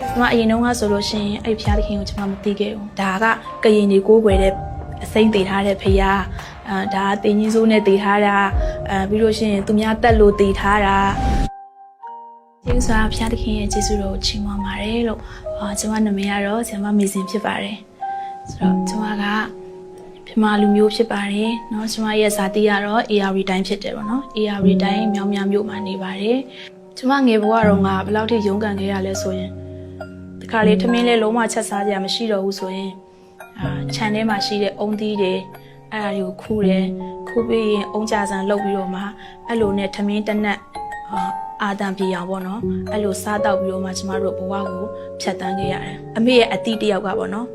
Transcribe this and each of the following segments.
ကျွန်မအရင်တုန်းကဆိုလို့ရှိရင်အဲ့ဖျားသခင်ကိုကျွန်မမသိခဲ့ဘူးဒါကကရင်တွေကိုကိုွယ်တဲ့အစိမ့်တည်ထားတဲ့ဖျားဒါကတင်ကြီးစိုးနဲ့တည်ထားတာပြီးလို့ရှိရင်သူများတက်လို့တည်ထားတာကျေးဇူးအားဖျားသခင်ရဲ့ကျေးဇူးတော်ကိုချီးမွမ်းပါတယ်လို့ကျွန်မနာမည်ကတော့ဆရာမမေစင်ဖြစ်ပါတယ်ဆိုတော့ကျွန်မကမြန်မာလူမျိုးဖြစ်ပါတယ်เนาะကျွန်မရဲ့ဇာတိကတော့ AR တိုင်းဖြစ်တယ်ပေါ့နော် AR တိုင်းမြောင်းမြမြို့မှာနေပါတယ်ကျွန်မငယ်ဘဝတော့ငါဘယ်လောက်ထိရုန်းကန်ခဲ့ရလဲဆိုရင်ဒီခါလေးထမင်းလေးလုံးဝချက်စားကြမရှိတော့ဘူးဆိုရင်ခြံထဲမှာရှိတဲ့အုံသီးတွေအဲ့ဒါတွေကိုခူးတယ်ခူးပြီးရင်အုံကြဆန်လုပ်ပြီးတော့မှအဲ့လိုနဲ့ထမင်းတနက်အာတန်ပြေအောင်ပေါ့နော်အဲ့လိုစားတော့ပြီးတော့မှကျမတို့ဘဝကိုဖြတ်တန်းခဲ့ရတယ်အမေရဲ့အတီးတယောက်ကပေါ့နော်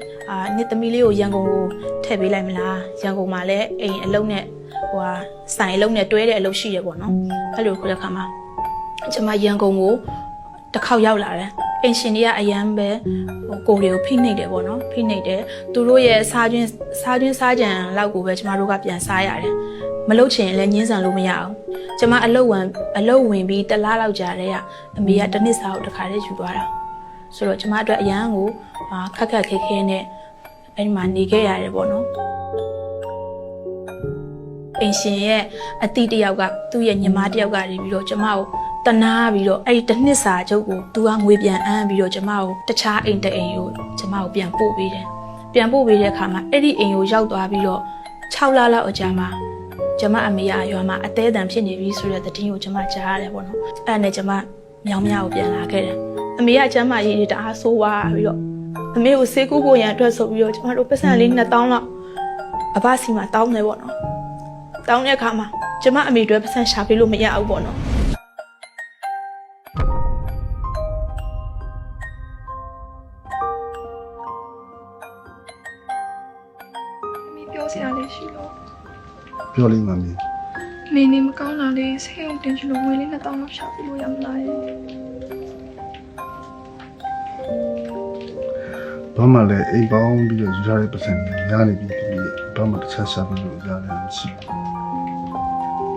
နှစ်သမီးလေးကိုရန်ကုန်ကိုထည့်ပေးလိုက်မလားရန်ကုန်မှာလည်းအိမ်အလုံးနဲ့ဆိုင်အလုံးနဲ့တွဲတဲ့အလုပ်ရှိရပေါ့နော်အဲ့လိုခေါ်တဲ့ခါမှာကျမရန်ကုန်ကိုတစ်ခေါက်ရောက်လာတယ်အင်ရှင်တွေကအရန်ပဲကိုယ်တွေကိုဖိနှိပ်တယ်ပေါ့နော်ဖိနှိပ်တယ်သူတို့ရဲ့စားကြံလောက်ကိုပဲကျမတို့ကပြန်စားရတယ်မလုပ်ချင်လည်းညှင်းဆန်လို့မရအောင်ကျမအလုပ်ဝင်ပြီးတစ်လားလောက်ကြာတဲ့ကအမေကတစ်နှစ်စာကိုတစ်ခါတည်းယူသွားတာဆိုတော့ကျမအတွက်အရန်ကိုခက်ခက်ခဲခဲနဲ့အဲ့ဒီမှာနေခဲ့ရတယ်ပေါ့နော်အင်ရှင်ရဲ့အတိတယောက်ကသူ့ရဲ့ညီမတယောက်ကနေပြီးတော့ကျမကိုတနာပြီးတော့အဲ့ဒီတစ်နှစ်စာချုပ်ကိုသူကငွေပြန်အမ်းပြီးတော့ကျမကိုတခြားအိမ်တအိမ်ကိုကျမကိုပြန်ပို့ပေးတယ်ပြန်ပို့ပေးတဲ့အခါမှာအဲ့ဒီအိမ်ကိုရောက်သွားပြီးတော့6လလောက်အကြာမှာကျမအမေကရွာမှာအသေးအံဖြစ်နေပြီဆိုတဲ့သတင်းကိုကျမကြားရတယ်ပေါ့နော်အဲ့ဒါနဲ့ကျမမြောင်းမြောက်ကိုပြန်လာခဲ့တယ်အမေကကျမရေးတအားဆိုးသွားပြီးတော့အမေကိုဆေးကုဖို့ရန်အတွက်ဆိုပြီးတော့ကျမတို့ပတ်စံလေး2000လောက်အဘစီမှာတောင်းတယ်ပေါ့နော်တောင်းတဲ့အခါမှာကျမအမေအတွက်ပတ်စံရှာပေးလို့မရဘူးပေါ့နော်ပြောစရာလေးရှိလို့ ပြောလိမ့်မယ်မင်း နေမကောင်းတာလေးဆေးရုံတင်ချလို့ငွေလေး2000လောက်ရှာပြီးလို့ရမလားရဲ့ ဘာမှလည်းအိမ်ပေါင်းပြီးတော့ယူထားတဲ့ပတ်စံတွေများနေပြီဒီဘာမှတစ်ချက်ရှာပြီးလို့ရတယ်မရှိဘူး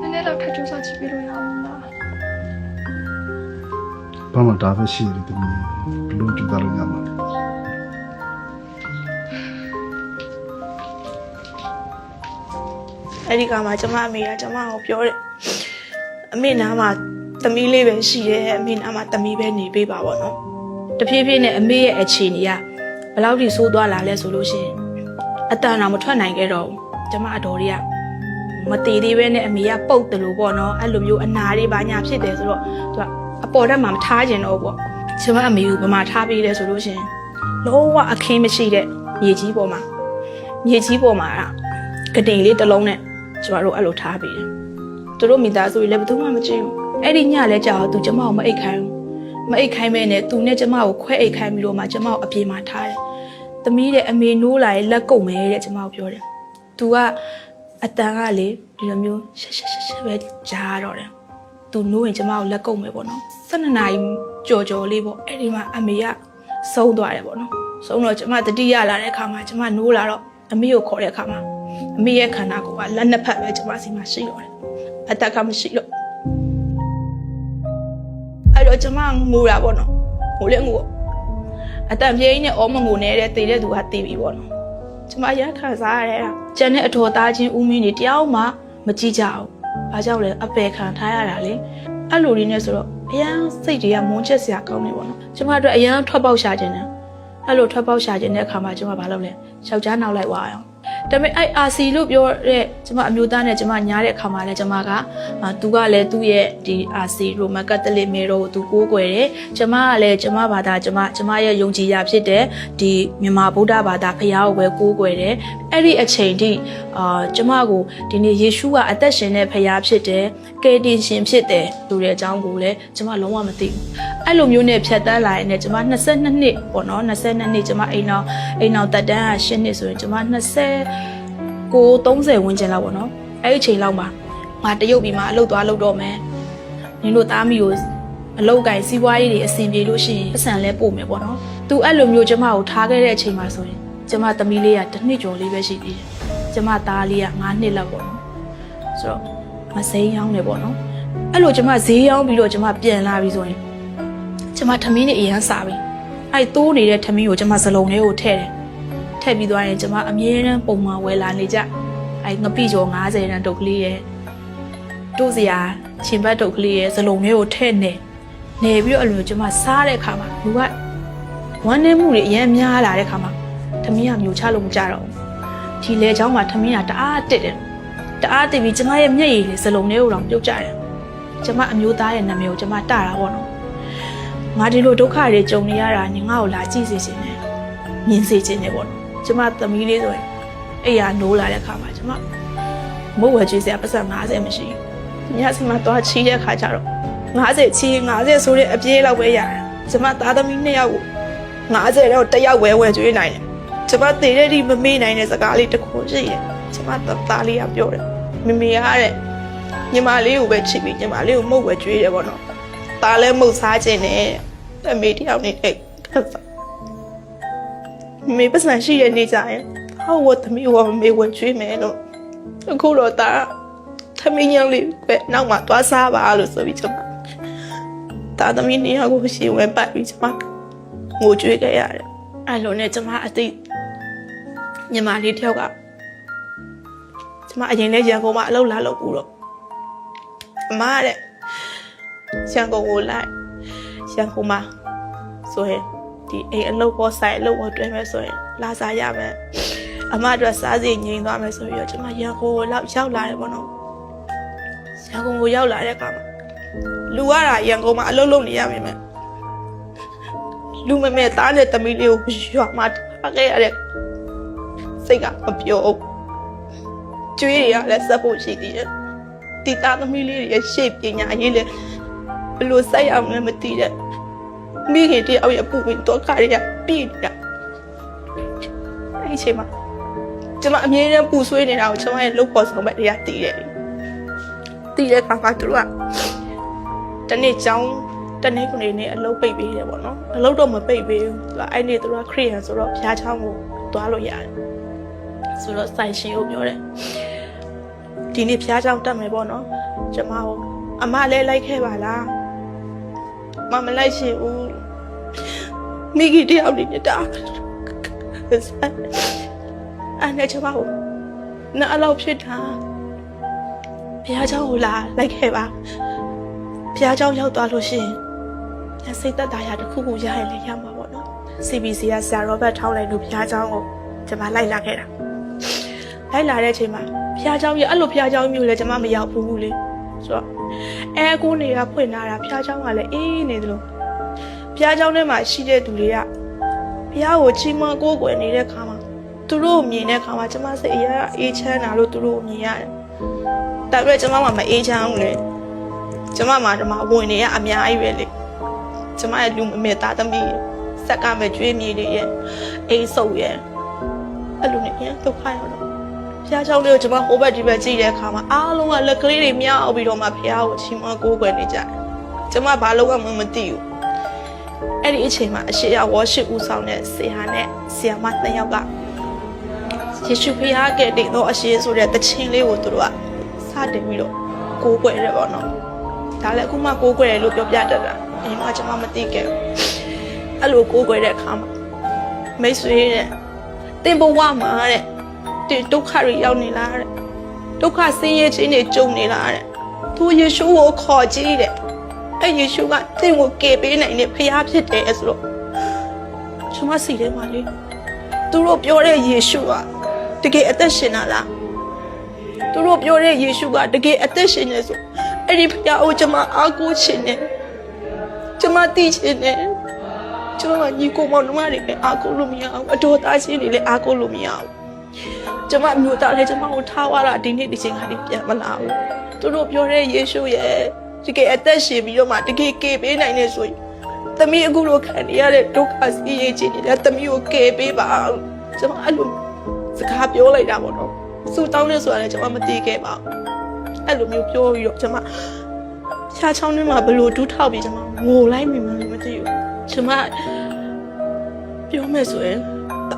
နည်းနည်းတော့ထပ်ကြိုးစားကြည့်ပြီးလို့ရအောင်လား ဘာမှဒါပဲရှိတယ်တမီးဘလို့ကြိုးစားလို့ရမှာလဲ အဲ့ဒီကမှကျမအမေကကျမကိုပြောတယ်အမေနားမှာသမီးလေးပဲရှိတယ်အမေနားမှာသမီးပဲနေပေးပါပေါ့နော်တဖြည်းဖြည်းနဲ့အမေရဲ့အခြေအနေကဘယ်လောက်ထိဆိုးသွားလာလဲဆိုလို့ရှိရင်အတန်တော်မထွက်နိုင်ခဲ့တော့ဘူးကျမအတော်တွေကမတည်သေးပဲနဲ့အမေကပုတ်တယ်လို့ပေါ့နော်အဲ့လိုမျိုးအနာတွေပါညာဖြစ်တယ်ဆိုတော့သူကအပေါ်တက်မှာမထားကျင်တော့ဘူးပေါ့ကျမအမေကိုဘယ်မှာထားပေးလဲဆိုလို့ရှိရင်လုံးဝအခင်းမရှိတဲ့မြေကြီးပေါ်မှာကတိန်လေးတစ်လုံးနဲ့ကျမတို့အဲ့လိုထားပေးတယ်သူတို့မိသားစုတွေလည်းဘယ်သူမှမကြည့်ဘူးအဲ့ဒီညလည်းကြာတော့သူကျမကိုမအိတ်ခိုင်းဘူးမအိတ်ခိုင်းမဲနဲ့သူနဲ့ကျမကိုခွဲအိတ်ခိုင်းပြီးတော့မှကျမကိုအပြေမှာထားတယ်သမီးတဲ့အမေနိုးလာရင်လက်ကုပ်မယ်တဲ့ကျမကိုပြောတယ်သူကအတန်ကလေဒီလိုမျိုးရှက်ပဲကြားတော့တယ်သူနိုးရင်ကျမကိုလက်ကုပ်မယ်ပေါ့နော်12နာရီကြော်လေးပေါ့အဲ့ဒီမှာအမေကဆုံးသွားတယ်ပေါ့နော်ဆုံးတော့ကျမတတိယလာတဲ့အခါမှာကျမနိုးလာတော့အမေကိုခေါ်တဲ့အခါမှာအမေရဲ့ခန္ဓာကိုယ်ကလက်နှစ်ဖက်ပဲကျမစီမှာရှိတော့တယ်အတက်ကမရှိတော့အဲ့တော့ကျမငိုတာပေါ့နော်ငိုလဲငိုအတန်ပြေးနဲ့အောမငိုနေတဲ့တည်တဲ့သူကတည်ပြီပေါ့နော်ကျမရခံစားရတဲ့ကျန်တဲ့အထော်သားချင်းဦးမင်းတွေတယောက်မှမကြည့်ကြဘူးဘာကြောင့်လဲအပယ်ခံထားရတာလေအဲ့လိုလေးနဲ့ဆိုတော့အရန်စိတ်တွေကမွန်းချက်စရာကောင်းနေပေါ့နော်ကျမတို့အရန်ထွက်ပေါက်ရှာခြင်းတယ်အဲ့လိုထွက်ပေါက်ရှာခြင်းတဲ့အခါမှာကျမဘာလုပ်လဲယောက်ျားနောက်လိုက်သွားအောင်ဒါပေမဲ့အဲ့ RC လို့ပြောတဲ့ကျမအမျိုးသားနဲ့ကျမညားတဲ့အခါမှာလဲကျမကသူကလည်းသူ့ရဲ့ဒီ RC ရိုမန်ကက်သလစ်မေတော်ကိုသူကိုးကွယ်တယ်ကျမကလည်းကျမဘာသာကျမရဲ့ယုံကြည်ရာဖြစ်တဲ့ဒီမြန်မာဗုဒ္ဓဘာသာဖခင်ကိုပဲကိုးကွယ်တယ်အဲ့ဒီအချိန်ထိကျမကိုဒီနေ့ယေရှုကအသက်ရှင်တဲ့ဖခင်ဖြစ်တယ်ကယ်တင်ရှင်ဖြစ်တယ်ဆိုတဲ့အကြောင်းကိုလည်းကျမလုံးဝမသိဘူးအဲ့လိုမျိုးနဲ့ဖြတ်တန်းလာရင်လည်းကျမ22နှစ်ပေါ့နော်22နှစ်ကျမအိမ်အောင်တက်တန်းက10နှစ်ဆိုရင်ကျမ30ဝန်းကျင်လောက်ပေါ့နော်အဲ့ဒီအချိန်လောက်မှာငါတရုတ်ပြည်မှာအလုပ်သွားလုပ်တော့မယ်နင်တို့သားမိကိုအလုပ်ကိုင်စီးပွားရေးတွေအဆင်ပြေလို့ရှိရင်ပတ်စံလဲပို့မယ်ပေါ့နော်သူအဲ့လိုမျိုးကျမကိုထားခဲ့တဲ့အချိန်မှာဆိုရင်ကျမသမီးလေးကတစ်နှစ်ကျော်လေးပဲရှိသေးတယ်ကျမသားလေးက9နှစ်လောက်ပေါ့နော်ဆိုတော့မစိမ်းရောင်းနေပေါ့နော်အဲ့လိုကျမဈေးရောင်းပြီးတော့ကျမပြန်လာပြီဆိုရင်ကျမထမင်းနေအရန်စားပြီ အဲ့တိုးနေတဲ့ထမင်းကိုကျမစလုံးလေးကိုထည့်တယ်ထည့်ပြီးသွားရင်ကျမအမြဲတမ်းပုံမှန်ဝယ်လာနေကြအဲ့ငပိကျော်90ရန်တုတ်ကလေးရဲ့တို့စရာချင်ဘတ်တုတ်ကလေးရဲ့စလုံးလေးကိုထည့်နေပြီးတော့အလိုကျမစားတဲ့အခါမှာလူကဝမ်းနေမှုတွေအရင်များလာတဲ့အခါမှာထမင်းကမျိုးချလို့မကြတော့ဘူးဒီလေချောင်းမှာထမင်းကတအားတက်တယ်တအားတက်ပြီးကျမရဲ့မျက်ရည်လေးစလုံးလေးကိုတော့ပြုတ်ကြတယ်ကျမအမျိုးသားရဲ့နာမည်ကိုကျမတတာပေါ့နော်ငါဒီလိုဒုက္ခတွေကြုံနေရတာညီငါ့ကိုလာကြည့်စေခြင်းနဲ့မြင်စေခြင်းနဲ့ပေါ့နော်ကျမသမီးလေးဆိုရင်အဲ့ရနိုးလာတဲ့အခါမှာကျမမုတ်ဝဲကျွေးစရာပတ်စံ90မရှိဘူးညစီမှာသွားချီးတဲ့အခါကျတော့90ချီး90ဆိုတဲ့အပြေးလောက်ပဲရတယ်ကျမသားသမီး2ယောက်ကို90တော့1ယောက်ဝဲကျွေးနိုင်တယ်ကျမတည်တဲ့ဒီမမေ့နိုင်တဲ့စကားလေးတစ်ခုရှိတယ်ကျမသားလေးကပြောတယ်မမေရတဲ့ညီမလေးကိုပဲချစ်ပြီးညီမလေးကိုမုတ်ဝဲကျွေးတယ်ပေါ့နော်သားလည်းမုတ်စားခြင်းနဲ့အမေတယောက်နေတဲ့မေပတ်စံရှိတဲ့နေကြရင်ဟောဝတ်သမီးကိုမေဝဲကျွေးမယ်လို့အခုတော့ဒါသမီးညောင်လေးပဲနောက်မှသွားစားပါလို့ဆိုပြီးကျမဒါသမီးနေရာကိုရှင်းဝဲပတ်ပြီးကျမငိုကြွေးခဲ့ရတယ်အဲ့လိုနဲ့ကျမအသိညီမလေးတယောက်ကကျမအရင်လဲရန်ကုန်မှာအလုပ်လာလုပ်ဘူးတော့အမတဲ့ရန်ကုန်ကိုလိုက်ရန်ကုန်မှာဆိုရင်ဒီအိမ်အလုပ်ပေါ်ဆိုင်အလုပ်ပေါ်တွဲမယ်ဆိုရင်လာစားရမယ်အမတို့စားစီငြိမ်သွားမယ်ဆိုပြီးတော့ကျမရန်ကုန်ကိုရောက်လာတယ်ပေါ့နော်ရန်ကုန်ကိုရောက်လာတဲ့အခါမှာလူရတာရန်ကုန်မှာအလုပ်လုပ်နေရမယ်မယ်လူမမဲသားနဲ့သမီးလေးကိုရွာမှာထားခဲ့ရတဲ့စိတ်ကမပြောဘူးကျွေးရလဲစပ်ဖို့ရှိသေးတယ်ဒီသားသမီးလေးရဲ့ရှေ့ပညာရေးလဲဘလို့စိုက်အောင်လည်းမသိတဲ့မိခင်တယောက်ရဲ့ပူပင်တော့ခါရရပြည့်နေတာအဲ့ဒီချိန်မှာကျမအမြဲတမ်းပူဆွေးနေတာကိုကျမရဲ့လုပ်ဖို့ဆောင်မဲ့တရားတည်တယ်တည်တဲ့အခါမှာသူတို့ကတနေ့ကျောင်းတနေ့ကနေနေအလုပ်ပိတ်ပေးတယ်ပေါ့နော်အလုပ်တော့မပိတ်ပေးဘူးသူကအဲ့နေ့သူတို့ကခရစ်ယာန်ဆိုတော့ဘုရားကျောင်းကိုသွားလို့ရတယ်ဆိုတော့ဆိုင်ရှင်ကိုပြောတယ်ဒီနေ့ဘုရားကျောင်းတက်မယ်ပေါ့နော်ကျမကိုအမလည်းလိုက်ခဲ့ပါလားမမလိုက်ရှင်ဦးမိကြီးတယောက်နေတာအဲ့နဲ့ကျမကိုနားအလောက်ဖြစ်တာဘုရားကျောင်းကိုလာလိုက်ခဲ့ပါဘုရားကျောင်းရောက်သွားလို့ရှိရင်စိတ်သက်သာရာတစ်ခုခုရရင်လည်းရမှာပေါ့နော် CBC ကဆရာရောဘတ်ထောင်းလိုက်လို့ဘုရားကျောင်းကိုကျမလိုက်လာခဲ့တာလိုက်လာတဲ့အချိန်မှာဘုရားကျောင်းရဲ့အဲ့လိုဘုရားကျောင်းမျိုးလည်းကျမမရောက်ဘူးလေဆိုတော့ကိုနေကဖွင့်လာတာဘုရားကျောင်းကလည်းအေးနေသလိုဘုရားကျောင်းထဲမှာရှိတဲ့သူတွေကဘုရားကိုချီးမွမ်းကိုးကွယ်နေတဲ့ခါမှာသူတို့မြင်တဲ့ခါမှာကျမစိတ်အရာအေးချမ်းတာလို့သူတို့မြင်ရတယ်။ဒါပေမဲ့ကျမမှမအေးချမ်းဘူးလေ။ကျမမှဒီမှာဝင်နေရအများကြီးပဲလေ။ကျမရဲ့လူမမေသားသမီးစက်ကမဲ့ကျွေးမြေတွေရဲ့အိမ်ဆုပ်ရဲ့အဲ့လိုနဲ့ပြန်ဒုက္ခရောက်တော့ဘုရားကျောင်းလေးကိုကျမဟိုဘက်ဒီဘက်ကြည့်တဲ့အခါမှာအားလုံးကလက်ကလေးတွေမြောက်ပြီးတော့မှဘုရားကိုချီးမွမ်းကိုးကွယ်နေကြတယ်။ကျမဘာလို့မှမသိဘူး။အဲ့ဒီအချိန်မှာအရှိရ worship ဦးဆောင်တဲ့ဆရာနဲ့ဆရာမ2ယောက်ကယေရှုဖခင်ကတည်သောအရှိဆိုတဲ့တခြင်းလေးကိုသူတို့ကစတင်ပြီးတော့ကိုးကွယ်ရပေါ့နော်။ဒါလည်းအခုမှကိုးကွယ်တယ်လို့ပြောပြတတ်တာ။အိမ်မှာကျမမသိခဲ့ဘူး။အဲ့လိုကိုးကွယ်တဲ့အခါမှာမိတ်ဆွေတဲ့တင်ဘဝမှာတဲ့ဒုက္ခတွေရောက်နေလားတဲ့ဒုက္ခဆင်းရဲခြင်းတွေကြုံနေလားတဲ့သူယေရှုကိုခေါ်ကြည့်တဲ့အဲ့ယေရှုကသင်ကိုကယ်ပေးနိုင်တဲ့ဖခင်ဖြစ်တယ်ဆိုတော့ကျွန်မစီထဲမှာလေသူတို့ပြောတဲ့ယေရှုကတကယ်အသက်ရှင်တာလားသူတို့ပြောတဲ့ယေရှုကတကယ်အသက်ရှင်နေဆိုအဲ့ဒီဖခင်ကိုကျွန်မအားကိုးခြင်းနဲ့ကျွန်မသိခြင်းနဲ့ကျွန်မညီကိုမောင်နှမတွေလည်းအားကိုးလို့မရအောင်အတော်သားချင်းတွေလည်းအားကိုးလို့မရအောင်ကျမမျိုးသားလည်းကျမကိုထားသွားတာဒီနေ့ဒီချိန်ခါလေးပြန်မလာဘူးသူတို့ပြောတဲ့ယေရှုရဲ့တကယ်အသက်ရှင်ပြီးတော့မှတကယ်ကယ်ပေးနိုင်နေဆိုရင်သမီးအခုလိုခံနေရတဲ့ဒုက္ခစီးရေးခြင်းတွေလည်းသမီးကိုကယ်ပေးပါကျမအဲ့လိုစကားပြောလိုက်တာပေါ့နော်စူတောင်းနေဆိုတာလည်းကျမမသိခဲ့ပါဘူးအဲ့လိုမျိုးပြောပြီးတော့ကျမရှားချောင်းထဲမှာဘလို့ဒူးထောက်ပြီးကျမငိုလိုက်မိမှမသိဘူးကျမပြောမယ်ဆိုရင်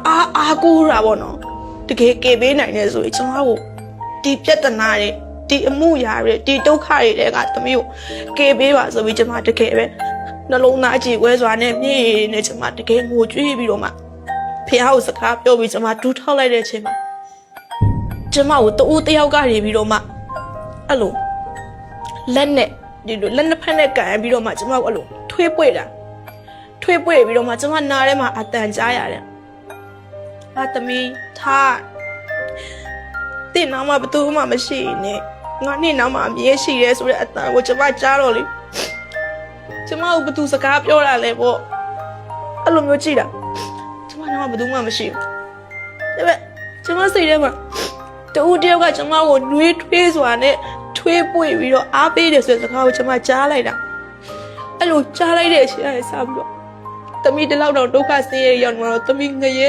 အားကိုးတာပေါ့နော်တကယ်ကယ်ပေးနိုင်တယ်ဆိုရင်ကျမကိုဒီပြဿနာတွေဒီအမှုရာတွေဒီဒုက္ခတွေတဲကသမီးကိုကယ်ပေးပါဆိုပြီးကျမတကယ်ပဲ နှလုံးသားကြည်ဝဲစွာနဲ့မြေနဲ့ကျွန်မတကယ်ငိုကြွေးပြီးတော့မှဖះကိုစကားပြောပြီးကျွန်မဒူးထောက်လိုက်တဲ့အချိန်မှာကျွန်မကိုတူတယောက်ကနေပြီးတော့မှအဲ့လိုလက်နဲ့ဒီလိုလက်နှစ်ဖက်နဲ့ကန်ပြီးတော့မှကျွန်မကိုအဲ့လိုထွေးပွေတာထွေးပွေပြီးတော့မှကျွန်မနားထဲမှာအတန်ကြားရတယ်။ဟာသမီးထားတင်နာမှာဘသူမှမရှိနဲ့ငါနဲ့နောက်မှာအမြဲရှိရဲဆိုတဲ့အတန်ကိုကျွန်မကြားတော့လေကျွန်မကိုဘသူစကားပြောတာလဲပေါ့အဲ့လိုမျိုးကြည့်တာကျွန်မနောက်မှာဘသူမှမရှိဘူးဒါပေမဲ့ကျွန်မစိတ်ထဲမှာတူတယောက်ကကျွန်မကိုနှွေးထွေးစွာနဲ့ထွေးပွေပြီးတော့အားပေးတယ်ဆိုတဲ့စကားကိုကျွန်မကြားလိုက်တာအဲ့လိုကြားလိုက်တဲ့အချိန်ကနေစပြီးတော့သမီးတလောက်တော့ဒုက္ခဆင်းရဲရောက်နေတော့သမီးငရဲ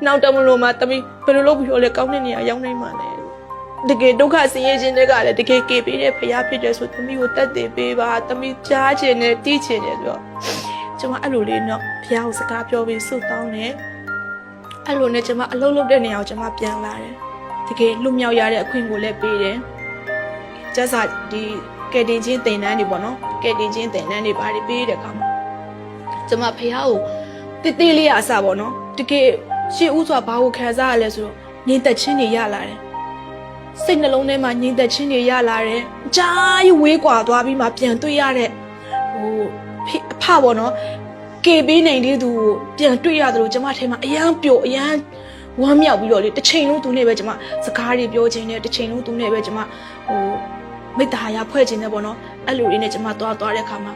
နောက်တမလို့မှသမီးဘယ်လိုလုပ်ပြီးတော့လဲကောင်းတဲ့နေရာရောက်နိုင်မှာလဲတကယ်ဒုက္ခဆင်းရဲခြင်းတွေကလည်းတကယ်ကေပေးတဲ့ဖရားဖြစ်တယ်ဆိုသမီးကိုတတ်သိပေးပါသမီးကြားခြင်းနဲ့တီးခြင်းနဲ့ဆိုတော့ကျွန်မအဲ့လိုလေးတော့ဖရားကိုစကားပြောပြီးဆုတောင်းတယ်အဲ့လိုနဲ့ကျွန်မအလုပ်လုပ်တဲ့နေရာကိုကျွန်မပြန်လာတယ်တကယ်လွတ်မြောက်ရတဲ့အခွင့်ကိုလည်းပေးတယ်ကျဆာဒီကယ်တင်ချင်းတင်တန်းတွေပေါ့နော်ကယ်တင်ချင်းတင်တန်းတွေဘာတွေပေးတဲ့အခါမှာကျွန်မဖះကိုတိတိလေးရအစပေါ့နော်တကယ်ရှေ့ဦးစွာဘာကိုခံစားရလဲဆိုတော့ငြိမ်သက်ခြင်းတွေရလာတယ်စိတ်နှလုံးထဲမှာငြိမ်သက်ခြင်းတွေရလာတယ်ကြားရွေးကွာသွားပြီးမှပြန်တွေ့ရတဲ့ဟိုအဖပေါ့နော်ကေပေးနိုင်တဲ့သူကိုပြန်တွေ့ရသလိုကျွန်မထဲမှာအယမ်းပျော်အယမ်းဝမ်းမြောက်ပြီးတော့လေတစ်ချိန်လုံးသူနဲ့ပဲကျွန်မစကားတွေပြောခြင်းနဲ့တစ်ချိန်လုံးသူနဲ့ပဲကျွန်မဟိုမိတ္တဟာရဖွဲ့ခြင်းနဲ့ပေါ့နော်အဲ့လိုလေးနဲ့ကျွန်မသွားတဲ့ခါမှာ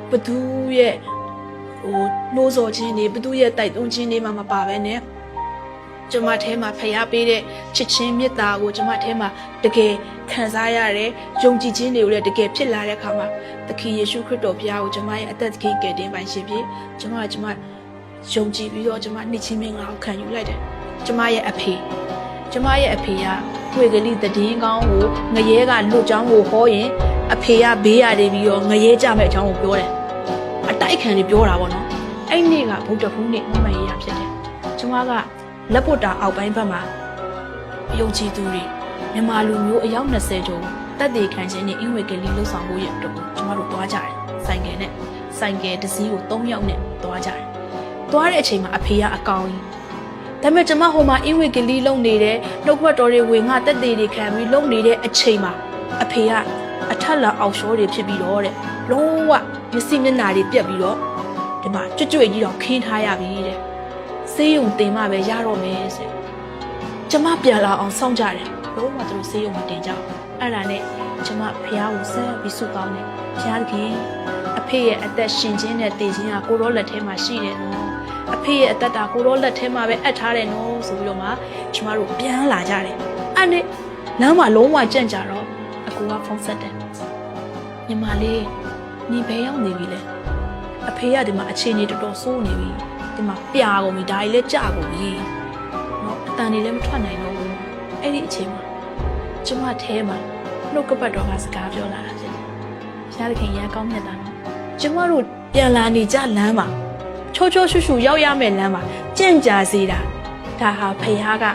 ဘသူရဲ့ဟိုနှိုးဆော်ခြင်းတွေဘသူရဲ့တိုက်တွန်းခြင်းတွေမှမပါဘဲနဲ့ကျွန်မထဲမှာဖျားပေးတဲ့ချစ်ချင်းမေတ္တာကိုကျွန်မထဲမှာတကယ်ခံစားရတယ်ယုံကြည်ခြင်းတွေကိုလည်းတကယ်ဖြစ်လာတဲ့အခါမှာသခင်ယေရှုခရစ်တော်ဘုရားကိုကျွန်မရဲ့အသက်သခင်ကယ်တင်ပိုင်ရှင်ဖြစ်ကျွန်မယုံကြည်ပြီးတော့ကျွန်မနှိမ့်ချင်းမင်္ဂလာကိုခံယူလိုက်တယ်ကျွန်မရဲ့အဖေကဝေကလိတည်င်းကောင်းကိုငရဲကလွတ်ချောင်းကိုဟောရင်အဖေကဘေးရတယ်ပြီးတော့ငရဲကြမဲ့အကြောင်းကိုပြောတယ်အတိုက်ခံတွေပြောတာပေါ့နော်အဲ့နေ့ကဗုဒ္ဓဖူးနေ့မမရရဖြစ်တယ်ကျွန်မကလက်ပုတ်တာအောက်ပိုင်းဘက်မှာယုံကြည်သူတွေမြန်မာလူမျိုးအယောက်20ကျော်တက်သေးခံခြင်းနဲ့အင်ဝေကလေးလှုပ်ဆောင်ဖို့ရတော့ကျွန်မတို့တွားကြတယ်ဆိုင်ကယ်တစ်စီးကို3ယောက်နဲ့တွားကြတယ်တွားတဲ့အချိန်မှာအဖေကအကောင်ကြီးဒါပေမဲ့ကျွန်မဟိုမှာအင်ဝေကလေးလုံနေတယ်နှုတ်ဘတ်တော်တွေဝင်ငါတက်သေးတွေခံပြီးလုံနေတဲ့အချိန်မှာအဖေကအထက်လာအောက်ရှောတွေဖြစ်ပြီးတော့တဲ့လုံးဝမျက်စိမျက်နှာတွေပြက်ပြီးတော့ဒီမှာကြွကြွကြီးတော့ခင်းထားရပြီတဲ့ဆေးရုံတင်မှပဲရတော့မယ်ဆိုကျမပြန်လာအောင်စောင့်ကြတယ်လုံးဝသူတို့ဆေးရုံမတင်ကြဘူးအဲ့ဒါနဲ့ကျမဖះကိုဆက်ပြီးဆုတောင်းတယ်ဖះခင်အဖေရဲ့အသက်ရှင်ခြင်းနဲ့တည်ခြင်းကကိုရောလက်ထဲမှာရှိတယ်နော်အဖေရဲ့အသက်တာကိုရောလက်ထဲမှာပဲအပ်ထားတယ်နော်ဆိုပြီးတော့မှကျမတို့ပြန်လာကြတယ်အဲ့နဲ့လမ်းမှာလုံးဝကြံ့ကြတော့အကူကဖုန်းဆက်တယ်ညီမလေးညီဘယ်ရောက်နေပြီလဲအဖေကဒီမှာအခြေအနေတော်တော်ဆိုးနေပြီဒီမှာပြာကုန်ပြီဒါကြီးလည်းကြာကုန်ပြီเนาะအတန်တွေလည်းမထွက်နိုင်တော့ဘူးအဲ့ဒီအချိန်မှာကျမထဲမှာနှုတ်ကပတ်တော်ကစကားပြောလာတာဖြစ်တယ်။ရှားသခင်ရန်ကောင်းမြတ်တာနော်ကျမတို့ပြန်လာနေကြလမ်းမှာချိုးချိုးရှူရှူရောက်ရမယ့်လမ်းမှာကြင့်ကြာစေတာဒါဟာဖခင်က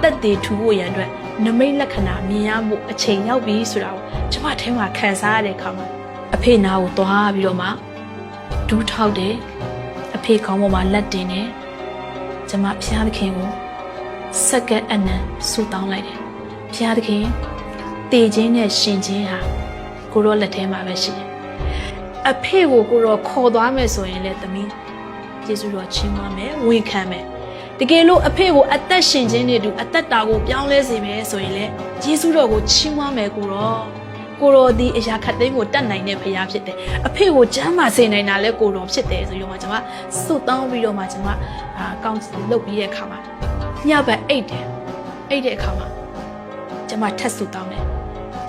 တက်တည်ထူဖို့ရန်အတွက်နမိတ်လက္ခဏာမြင်ရမှုအချိန်ရောက်ပြီဆိုတာကိုကျမထဲမှာခံစားရတဲ့အခါမှာအဖေနာကိုသွားပြီးတော့မှဒူးထောက်တယ်အဖေခေါင်းပေါ်မှာလက်တင်တယ်ကျမဖျားသခင်ကိုစက္ကန့်အနံဆူတောင်းလိုက်တယ်ဖျားသခင်တည်ခြင်းနဲ့ရှင်ခြင်းဟာကိုရောလက်ထဲမှာပဲရှိတယ်အဖေကိုကိုရောခေါ်သွားမယ်ဆိုရင်လည်းသမီးယေရှုတော်ချီးမွမ်းမယ်ဝန်ခံမယ်တကယ်လို့အဖေကိုအသက်ရှင်ခြင်းနဲ့တူအသက်တာကိုပြောင်းလဲစေမယ်ဆိုရင်လည်းယေရှုတော်ကိုချီးမွမ်းမယ်ကိုရောဒီအရာခတ်သိမ်းကိုတတ်နိုင်တဲ့ဖရားဖြစ်တယ်အဖေကိုကျမ်းမာစေနိုင်တာလဲကိုတော်ဖြစ်တယ်ဆိုပြီးတော့မှကျွန်မစွတ်တောင်းပြီးတော့မှကျွန်မကောင်းလုပ်ပြီးတဲ့အခါမှာညဘက်အိတ်တဲ့အခါမှာကျွန်မထပ်စွတ်တောင်းတယ်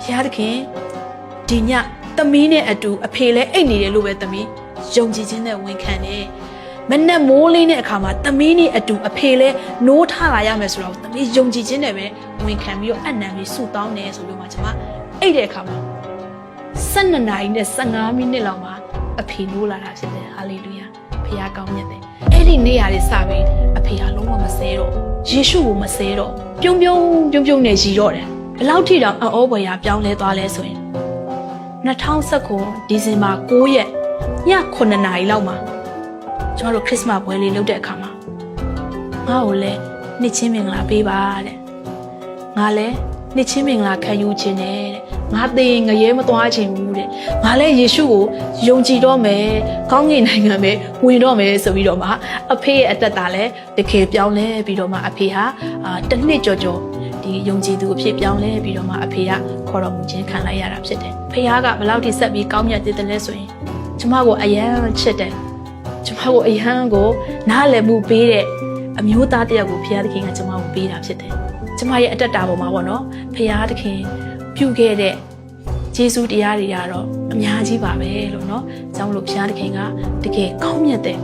ဖရားသခင်ဒီညသမီးနဲ့အတူအဖေလဲအိတ်နေတယ်လို့ပဲသမီးယုံကြည်ခြင်းနဲ့ဝန်ခံတယ်မနဲ့မိုးလေးနဲ့အခါမှာသမီးနဲ့အတူအဖေလဲနိုးထလာရမယ်ဆိုတော့သမီးယုံကြည်ခြင်းနဲ့ပဲဝန်ခံပြီးတော့အနံပြီးစွတ်တောင်းတယ်ဆိုပြီးမှကျွန်မအိတ်တဲ့အခါမှာ12နာရီနဲ့15မိနစ်လောက်မှာအဖေနိုးလာတာဖြစ်တယ်ဟာလေလုယာဖခင်ကောင်းမြတ်တယ်အဲ့ဒီနေ့ရာလေးစပြီးအဖေကလုံးဝမဆဲတော့ယေရှုကိုမဆဲတော့ပြုံးနဲ့ရည်တော့တယ်ဘယ်လောက်ထိတောင်အော်ဘွယ်ရာပြောင်းလဲသွားလဲဆိုရင်2019ဒီဇင်ဘာ9ရက် 9 နာရီလောက်မှာကျမတို့ခရစ်စမတ်ပွဲလေးလုပ်တဲ့အခါမှာငါ့ကိုလည်းနှစ်ချင်းမင်္ဂလာပေးပါတဲ့ငါလည်းနှစ်ချင်းမင်္ဂလာခံယူခြင်းနဲ့တဲ့ငါသေငရဲမသွားခြင်းဘူးတဲ့ငါလည်းယေရှုကိုယုံကြည်တော့မယ်ကောင်းကင်နိုင်ငံပဲဝင်တော့မယ်ဆိုပြီးတော့မှအဖေရဲ့အသက်တာလည်းတကယ်ပြောင်းလဲပြီးတော့မှအဖေဟာတစ်နှစ်ကျော်ဒီယုံကြည်သူအဖြစ်ပြောင်းလဲပြီးတော့မှအဖေကခေါ်တော်မူခြင်းခံလိုက်ရတာဖြစ်တယ်ဖေဟာကဘယ်လောက်ထိဆက်ပြီးကောင်းမြတ်သေးတယ်လဲဆိုရင်ကျမကိုအယမ်းချစ်တယ်ကျမကိုအယမ်းကိုနားလည်မှုပေးတဲ့အမျိုးသားတစ်ယောက်ကိုဖခင်သခင်ကကျမကိုပေးတာဖြစ်တယ်ကျမရဲ့အတ္တတာပေါ်မှာပေါ့နော်ဖခင်သခင်ပြုခဲ့တဲ့ယေရှုတရားတွေကတော့အများကြီးပါပဲလို့နော်ကြောင့်လို့ဖခင်သခင်ကတကယ်ကောင်းမြတ်တယ်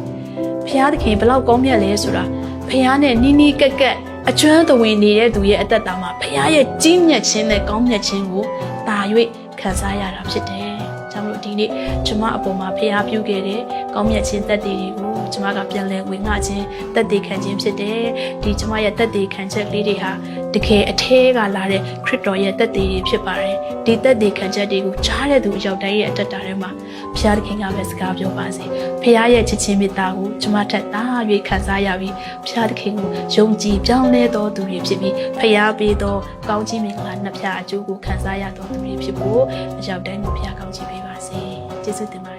ဖခင်သခင်ဘယ်လောက်ကောင်းမြတ်လဲဆိုတာဖခင်နဲ့နီးနီးကက်ကက်အကျွမ်းတဝင်နေတဲ့သူရဲ့အတ္တတာမှာဖခင်ရဲ့ကြီးမြတ်ခြင်းနဲ့ကောင်းမြတ်ခြင်းကိုတာ၍ခံစားရတာဖြစ်တယ်ကြောင့်လို့ဒီနေ့ကျမအပေါ်မှာဖခင်ပြုခဲ့တဲ့ကောင်းမြတ်ခြင်းတတ်တည်တွေကိုကျမကပြန်လည်ဝင်ငှခြင်းတတ်တည်ခံခြင်းဖြစ်တယ်ဒီကျမရဲ့တတ်တည်ခံချက်လေးတွေဟာတကယ်အထဲကလာတဲ့ခရစ်တော်ရဲ့တတ်တည်တွေဖြစ်ပါတယ်ဒီတတ်တည်ခံချက်တွေကိုကြားတဲ့သူအရောက်တိုင်းရဲ့အတ္တတာထဲမှာဖခင်သခင်ကပဲစကားပြောပါစေဖခင်ရဲ့ချစ်ချင်းမေတ္တာကိုကျမထက်သာ၍ခံစားရပြီးဖခင်သခင်ကိုယုံကြည်ပြောင်းလဲတော်သူတွေဖြစ်ပြီးဖခင်ပေးသောကောင်းချီးမင်္ဂလာနှစ်ဖြာအကျိုးကိုခံစားရတော်သူတွေဖြစ်ဖို့အရောက်တိုင်းကိုဖခင်ကောင်းချီးပေးပါစေကျေးဇူးတင်ပါတယ်